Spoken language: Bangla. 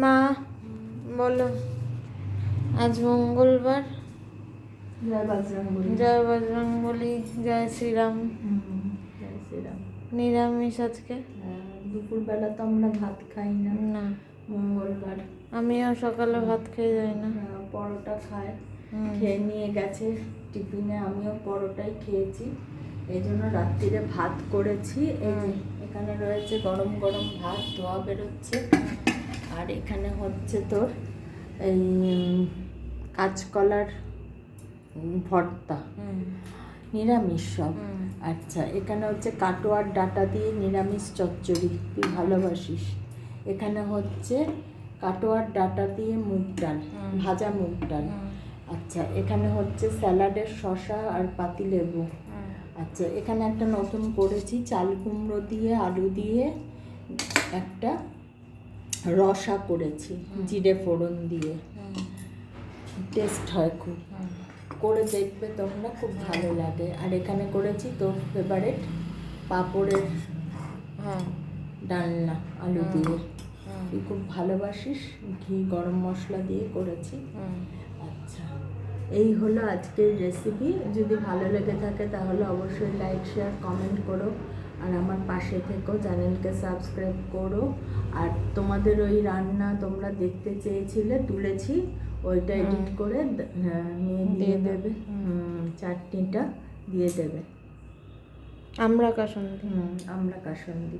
মা বলো, আজ মঙ্গলবার, জয় বজরংবলী। জয় বজরংবলী, জয় শ্রীরাম। জয় শ্রীরাম। নিরামিষ আজকে। দুপুরবেলা তো আমরা ভাত খাই না, না, মঙ্গলবার। আমিও সকালে ভাত খেয়ে যাই না। পরোটা খায়, খেয়ে নিয়ে গেছে টিফিনে, আমিও পরোটাই খেয়েছি। এই জন্য রাত্রিরে ভাত করেছি। এই যে এখানে রয়েছে গরম গরম ভাত, ধোয়া বেরোচ্ছে। আর এখানে হচ্ছে তোর এই কাঁচকলার ভর্তা, নিরামিষ সব। আচ্ছা, এখানে হচ্ছে কাটোয়ার ডাঁটা দিয়ে নিরামিষ চচ্চড়ি, তুই ভালোবাসিস। এখানে হচ্ছে কাটোয়ার ডাঁটা দিয়ে মুগ ডাল, ভাজা মুগ ডাল। আচ্ছা, এখানে হচ্ছে স্যালাডের শসা আর পাতিলেবু। আচ্ছা, এখানে একটা নতুন করেছি, চাল কুমড়ো দিয়ে আলু দিয়ে একটা রসা করেছি, জিরে ফোড়ন দিয়ে, টেস্ট হয় খুব। করে দেখবে তোমরা, খুব ভালো লাগে। আর এখানে করেছি তোর ফেভারিট পাঁপড়ের ডালনা আলু দিয়ে, তুই খুব ভালোবাসিস, ঘি গরম মশলা দিয়ে করেছি। আচ্ছা, এই হলো আজকের রেসিপি। যদি ভালো লেগে থাকে তাহলে অবশ্যই লাইক শেয়ার কমেন্ট করো, আর আমার পাশে থেকো, চ্যানেলকে সাবস্ক্রাইব করো। আর তোমাদের ওই রান্না তোমরা দেখতে চেয়েছিলে, তুলেছি, ওইটা এডিট করে নিয়ে দিয়ে দেবে, চাটনিটা দিয়ে দেবে। আমরা কাসন্দি। আমরা কাসন্দি।